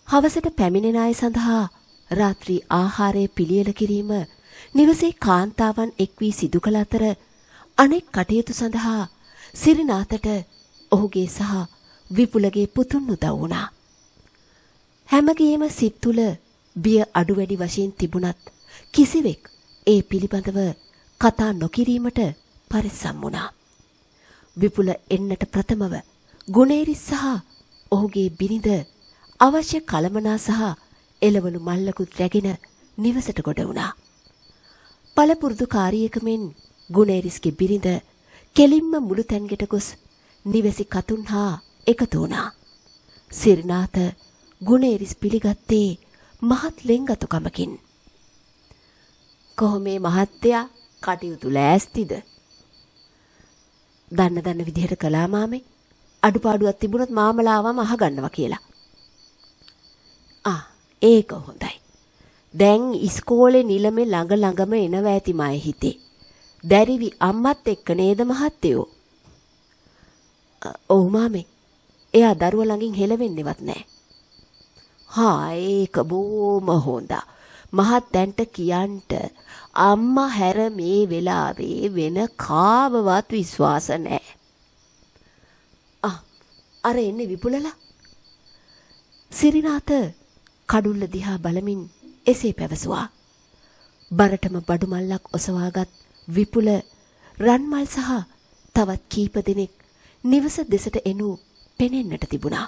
හවසට පැමිණෙන අය සඳහා රාත්‍රී ආහාරය පිළියෙල කිරීම නිවසේ කාන්තාවන් එක් වී සිදු කළ අතර අනෙක් කටයුතු සඳහා සිරිනාතට ඔහුගේ සහ විපුලගේ පුතුන් උදව් වුණා. හැමගේම සිත් තුළ බිය අඩු වැඩි වශයෙන් තිබුණත් කිසිවෙක් ඒ පිළිබඳව කතා නොකිරීමට පරිස්සම් වුණා. විපුල එන්නට ප්‍රථමව ගුණේරිස් සහ ඔහුගේ බිරිඳ අවශ්‍ය කලමනා සහ එළවලු මල්ලකුත් රැගෙන නිවසට ගොඩ වුණා. පළපුරුදු කාරියකමෙන් ගුණේරිස්ගේ බිරිඳ කෙලින්ම මුළු තැන්ගෙට ගොස් නිවැසි කතුන් හා එකතු වුණා. සිරිනාත ගුණේරිස් පිළිගත්තේ මහත් ලෙන්ගතුකමකින්. කොහොමේ මහත්තයා කටයුතු ලෑස්තිද? දන්න විදිහට කළා මාමේ. අඩුපාඩුවක් තිබුණොත් මාමලාවම අහගන්නවා කියලා. ඒක හොඳයි. දැන් ඉස්කෝලේ නිලමේ ළඟම එනවා ඇති මය හිතේ. දැරිවි අම්මත් එක්ක නේද මහත්තයෝ? ඔව් මාමේ. එයා දරුවා ළඟින් හෙලවෙන්නේවත් නැහැ. ඒක බොහොම හොඳා. මහත්තයන්ට කියන්ට අම්මා හැර මේ වෙලාවේ වෙන කාවවත් විශ්වාස නැහැ. අර එන්නේ විපුලලා. සිරිනාත කඩුල්ල දිහා බලමින් එසේ පැවසුවා. බරටම බඩු මල්ලක් ඔසවාගත් විපුල රන්මල් සහ තවත් කීප දෙනෙක් නිවස දෙසට එනු පෙනෙන්නට තිබුණා.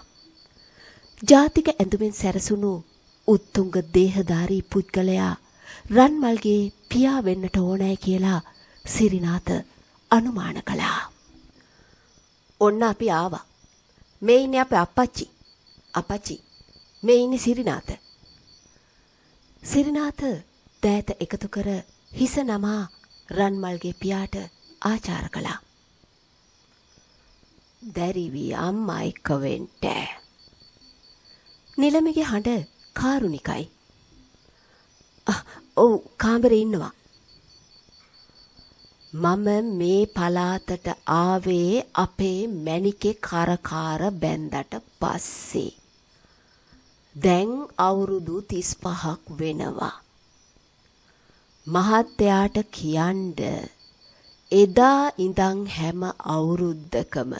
ජාතික ඇඳුමින් සැරසුණු උත්තුංග දේහධාරී පුද්ගලයා රන්මල්ගේ පියා වෙන්නට ඕනෑ කියලා සිරිනාත අනුමාන කළා. ඔන්න අපි ආවා. මේ ඉන්නේ අපේ අප්පච්චි. අප්පච්චි, මේ ඉන්නේ සිරිනාත. සිරිනාත දෑත එකතු කර හිස නමා රන්මල්ගේ පියාට ආචාර කළා. දැරිවි අම්මා එක්ක වෙන්ට. නිලමගේ හඬ කාරුණිකයි. ඔව් කාමරේ ඉන්නවා. මම මේ පලාතට ආවේ අපේ මැණිකේ කරකාර බැන්දට පස්සේ. දැන් අවුරුදු 35ක් වෙනවා. මහත්තයාට කියන්න එදා ඉඳන් හැම අවුරුද්දකම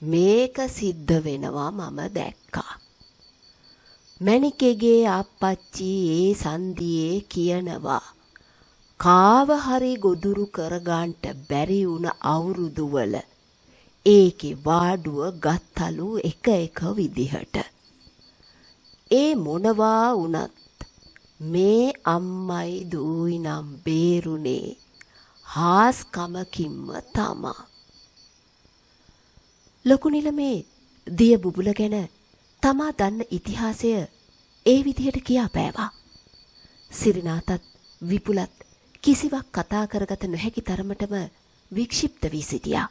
මේක සිද්ධ වෙනවා මම දැක්කා. මැණිකේගේ අප්පච්චි ඒ සන්දියේ කියනවා කාව හරි ගොදුරු කරගන්නට බැරි වුණ අවුරුදුවල ඒකේ වාඩුව ගත්තලු එක විදිහට. ඒ මොනවා වුණත් මේ අම්මයි දූයි නම් බේරුනේ හාස්කමකින්ම තමා. ලොකු නිලමේ දිය බුබුල ගැන තමා දන්න ඉතිහාසය ඒ විදිහට කියා පෑවා. සිරිනාතත් විපුලත් කිසිවක් කතා කරගත නොහැකි තරමටම වික්ෂිප්ත වී සිටියා.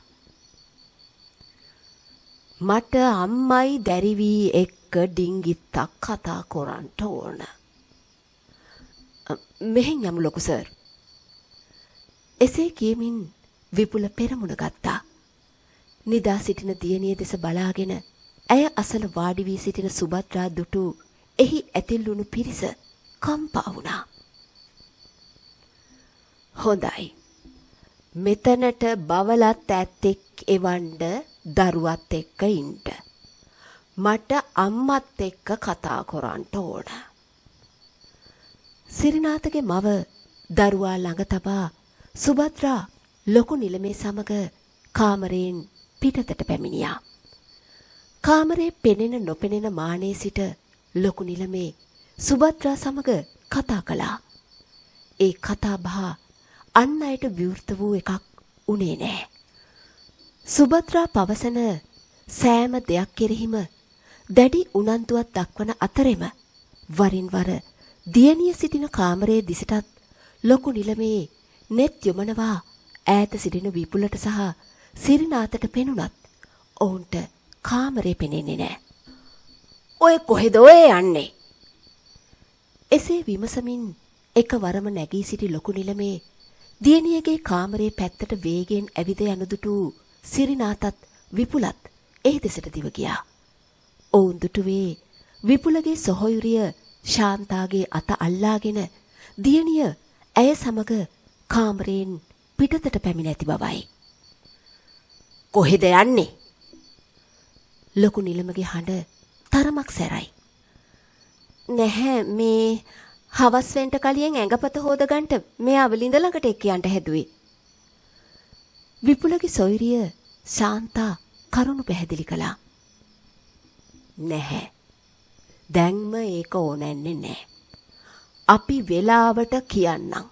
මට අම්මයි දැරිවි එක්ක ඩිංගිත්තක් කතා කරන්න ඕන. මෙහෙන් යමු ලොකු සර්. එසේ කියමින් විපුල පෙරමුණ ගත්තා. නිදා සිටින දියණිය දෙස බලාගෙන ඇය අසල වාඩි වී සිටින සුභද්‍රා දුටු එහි ඇතිල්ලුණු පිරිස කම්පා වුණා. හොඳයි. මෙතනට බවලත් ඇත්තෙක් එවන්න දරුවත් එක්ක ඉන්න. මට අම්මත් එක්ක කතා කරන්න ඕන. සිරිනාතගේ මව දරුවා ළඟ තබා සුභද්‍රා ලොකු නිලමේ සමග කාමරයෙන් පිටතට පැමිණියා. කාමරේ පෙනෙන නොපෙනෙන මානේ සිට ලොකු නිලමේ සුභද්‍රා සමග කතා කළා. ඒ කතා බහ අන් අයට විවෘත වූ එකක් උනේ නෑ. සුභද්‍රා පවසන සෑම දෙයක් කෙරෙහිම දැඩි උනන්දුවක් දක්වන අතරෙම වරින් වර දියණිය සිටින කාමරයේ දිසටත් ලොකු නිලමේ net යොමනවා ඈත සිටින විපුලට සහ සිරිනාතට පෙනුනත් ඔවුන්ට කාමරේ පෙනෙන්නේ නෑ. ඔය කොහෙද ඔය යන්නේ? එසේ විමසමින් එකවරම නැගී සිටි ලොකු නිලමේ දියණියගේ කාමරේ පැත්තට වේගයෙන් ඇවිද යන දුටු සිරිනාතත් විපුලත් ඒ දෙසට දිව ගියා. ඔවුන් දුටුවේ විපුලගේ සොහොයුරිය ශාන්තාගේ අත අල්ලාගෙන දියණිය ඇය සමග කාමරයෙන් පිටතට පැමිණ ඇති බවයි. කොහෙද යන්නේ? ලොකු නිලමගේ හඬ තරමක් සැරයි. නැහැ මේ හවස් වෙන්ට කලියෙන් ඇඟපත හොදගන්න මෙයා වලින්ද ළඟට එක්ක යන්න හැදුවේ. විපුලගේ සොයුරිය ශාන්තා කරුණු පැහැදිලි කළා. නැහැ. දැන්ම ඒක ඕනන්නේ නැහැ. අපි වෙලාවට කියන්නම්.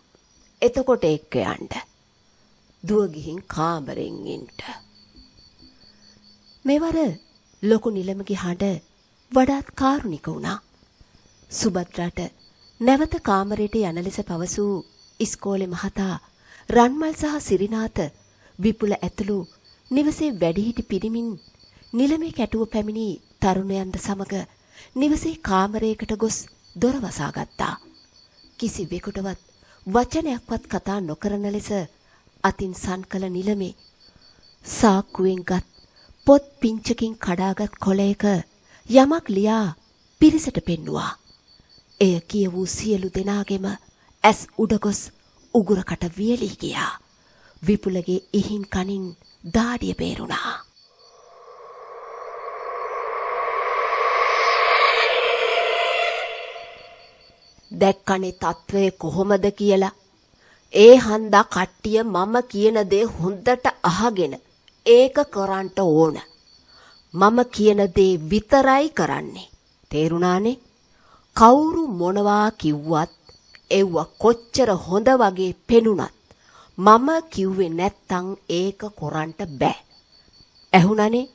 එතකොට එක්ක යන්න. දුව ගිහින් කාමරෙන් ඉන්න. මෙවර ලොකු නිලමගේ හඬ වඩාත් කාරුණික වුණා. සුභද්‍රාට නැවත කාමරයට යන ලෙස පවසූ ඉස්කෝලේ මහතා රන්මල් සහ සිරිනාත විපුල ඇතුළු නිවසේ වැඩිහිටි පිරිමින් නිලමේ කැටුව පැමිණි තරුණයන්ද සමග නිවසේ කාමරයකට ගොස් දොර වසා ගත්තා. කිසිවෙකුටවත් වචනයක්වත් කතා නොකරන ලෙස අතින් සන් කළ නිලමේ සාක්කුවෙන් ගත් පොත් පිංචකින් කඩාගත් කොළයක යමක් ලියා පිරිසට පෙන්නුවා. එය කියවූ සියලු දෙනාගෙම ඇස් උඩගොස් උගුරකට වියලී ගියා. විපුලගේ ඉහින් කනින් දාඩිය බේරුණා. දැක්කනේ තත්වය කොහොමද කියලා. ඒ හන්දා කට්ටිය මම කියන දේ හොඳට අහගෙන ඒක කරන්න ඕන. මම කියන දේ විතරයි කරන්නේ. තේරුණානේ? කවුරු මොනවා කිව්වත් එව්ව කොච්චර හොඳ වගේ පෙනුනත් මම කිව්වේ නැත්තම් ඒක කරන්න බෑ. ඇහුණනේ?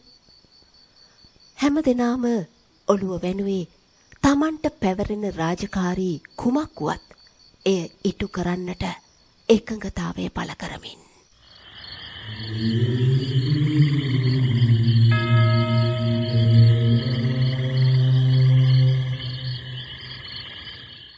හැමදෙනාම ඔළුව වැනුවේ තමන්ට පැවරෙන රාජකාරී කුමක් වුවත් එය ඉටු කරන්නට එකඟතාවය පළ කරමින්.